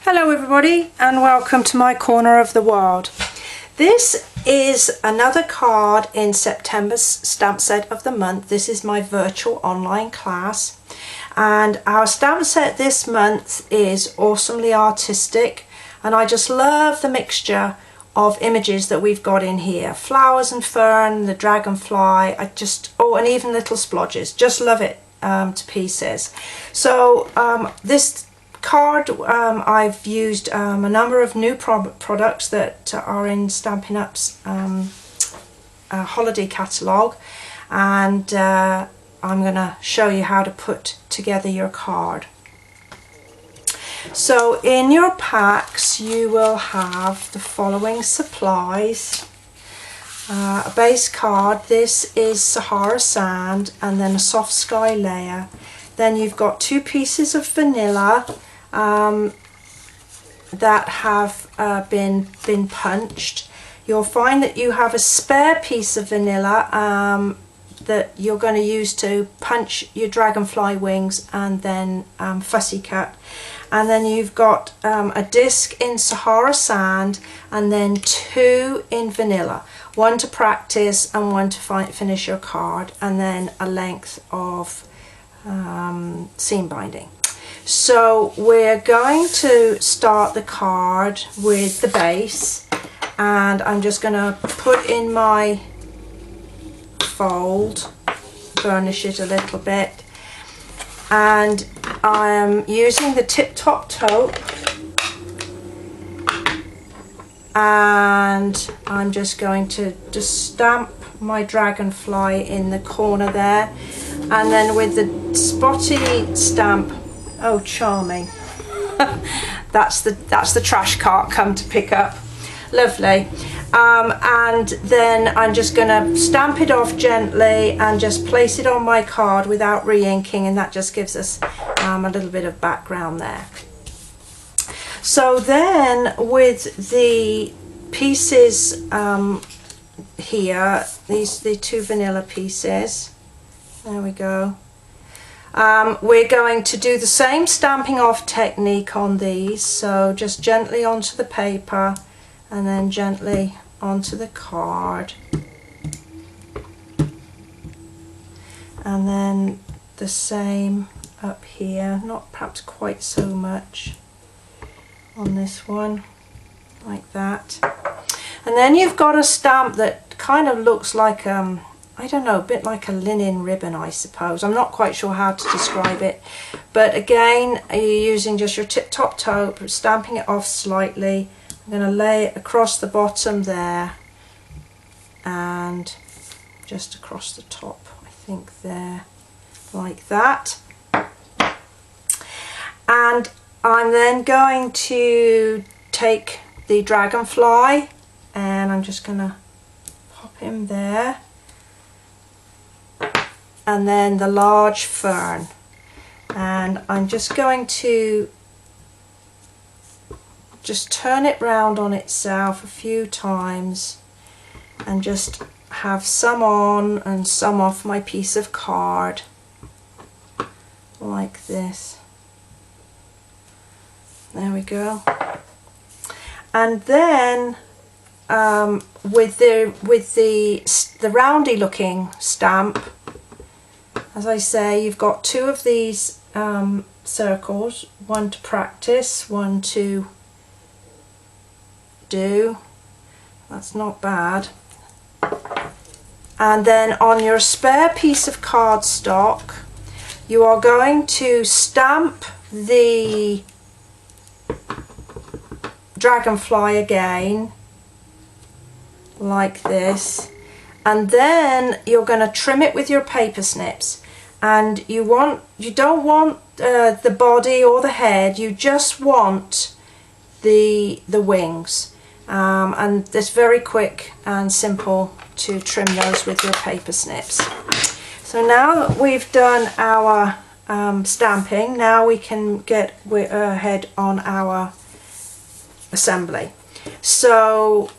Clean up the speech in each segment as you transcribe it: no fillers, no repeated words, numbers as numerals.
Hello everybody and welcome to my corner of the world. This is another card in September's stamp set of the month. This is my virtual online class and our stamp set this month is awesomely artistic, and I just love the mixture of images that we've got in here. Flowers and fern, the dragonfly, and even little splodges. Just love it to pieces. So this card, I've used a number of new products that are in Stampin' Up's holiday catalogue, and I'm going to show you how to put together your card. So in your packs you will have the following supplies. A base card, this is Sahara Sand, and then a soft sky layer. Then you've got 2 pieces of vanilla that have been punched. You'll find that you have a spare piece of vanilla that you're going to use to punch your dragonfly wings and then fussy cut. And then you've got a disc in Sahara Sand and then 2 in vanilla. 1 to practice and 1 to finish your card, and then a length of seam binding. So we're going to start the card with the base, and I'm just going to put in my fold, burnish it a little bit, and I'm using the tip top taupe, and I'm just going to stamp my dragonfly in the corner there, and then with the spotty stamp, oh charming, that's the trash cart come to pick up, lovely. And then I'm just going to stamp it off gently and just place it on my card without re-inking, and that just gives us a little bit of background there. So then with the pieces here, the 2 vanilla pieces, there we go. We're going to do the same stamping off technique on these, so just gently onto the paper and then gently onto the card, and then the same up here, not perhaps quite so much on this one, like that. And then you've got a stamp that kind of looks like I don't know, a bit like a linen ribbon, I suppose. I'm not quite sure how to describe it, but again you're using just your tip top taupe, stamping it off slightly. I'm going to lay it across the bottom there and just across the top, I think, there, like that. And I'm then going to take the dragonfly and I'm just going to pop him there, and then the large fern, and I'm just going to just turn it round on itself a few times and just have some on and some off my piece of card, like this. There we go. And then with the roundy looking stamp, as I say, you've got 2 of these circles, 1 to practice, 1 to do. That's not bad. And then on your spare piece of cardstock, you are going to stamp the dragonfly again, like this, and then you're going to trim it with your paper snips. And you don't want the body or the head, you just want the wings, and it's very quick and simple to trim those with your paper snips. So now that we've done our stamping, now we can get ahead on our assembly. So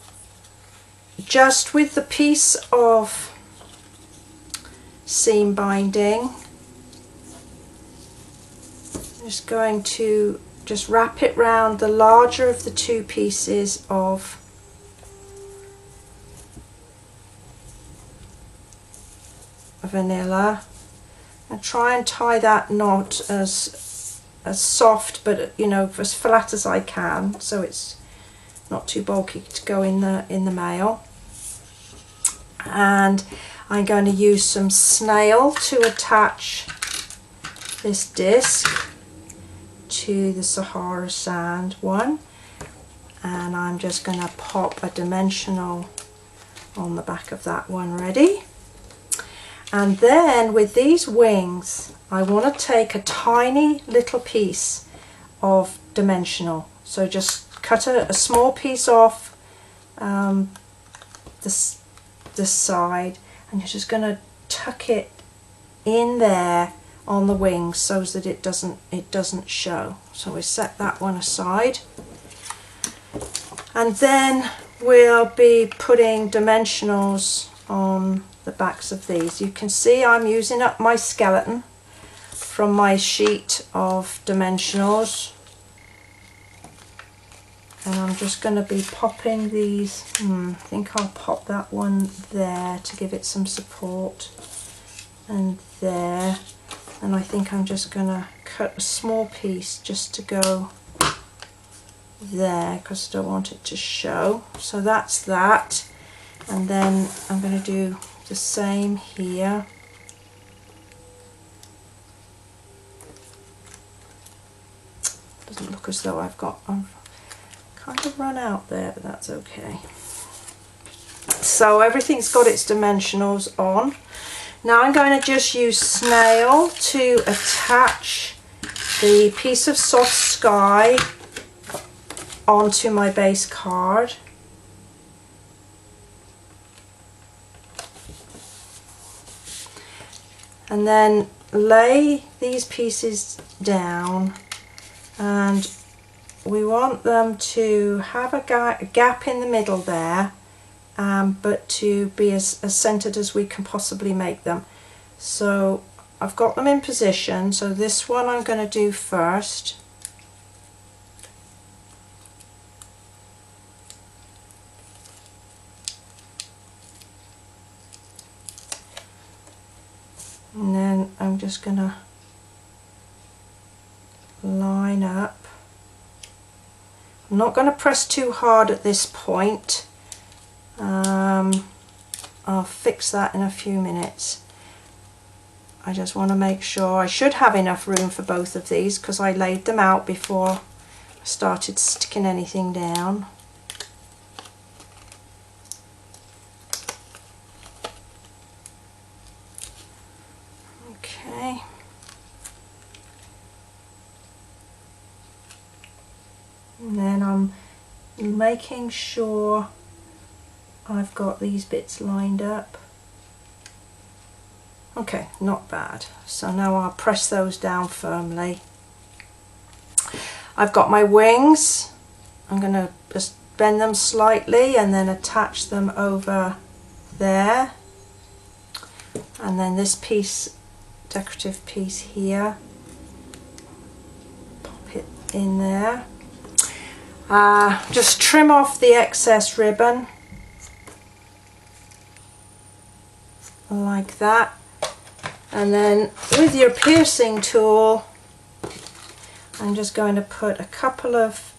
just with the piece of seam binding, I'm just going to just wrap it round the larger of the two pieces of vanilla, and try and tie that knot as soft, but you know, as flat as I can, so it's not too bulky to go in the mail. And I'm going to use some snail to attach this disc to the Sahara Sand one, and I'm just going to pop a dimensional on the back of that one ready. And then with these wings, I want to take a tiny little piece of dimensional. So just cut a small piece off this side, and you're just going to tuck it in there on the wings so that it doesn't show. So we set that one aside, and then we'll be putting dimensionals on the backs of these. You can see I'm using up my skeleton from my sheet of dimensionals, and I'm just going to be popping these. I think I'll pop that one there to give it some support, and there, and I think I'm just going to cut a small piece just to go there because I don't want it to show. So that's that, and then I'm going to do the same here. Doesn't look as though I've kind of run out there, but that's okay. So everything's got its dimensionals on. Now I'm going to just use snail to attach the piece of soft sky onto my base card. And then lay these pieces down, and we want them to have a gap in the middle there, but to be as centered as we can possibly make them. So I've got them in position, so this one I'm going to do first. And then I'm just going to line up. I'm not going to press too hard at this point. I'll fix that in a few minutes. I just want to make sure I should have enough room for both of these because I laid them out before I started sticking anything down. Okay. And then I'm making sure I've got these bits lined up. Okay, not bad. So now I'll press those down firmly. I've got my wings. I'm going to just bend them slightly and then attach them over there. And then this piece, decorative piece here, pop it in there. Just trim off the excess ribbon like that, and then with your piercing tool I'm just going to put a couple of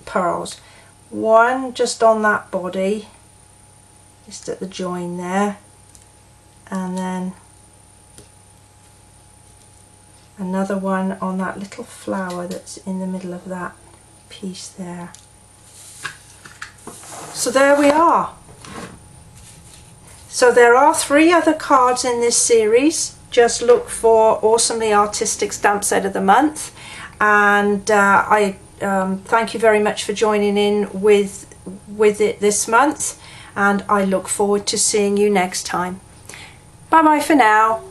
pearls, one just on that body, just at the join there, and then another one on that little flower that's in the middle of that piece there. So there we are. So there are 3 other cards in this series. Just look for Awesomely Artistic Stamp Set of the Month, and I thank you very much for joining in with it this month, and I look forward to seeing you next time. Bye bye for now.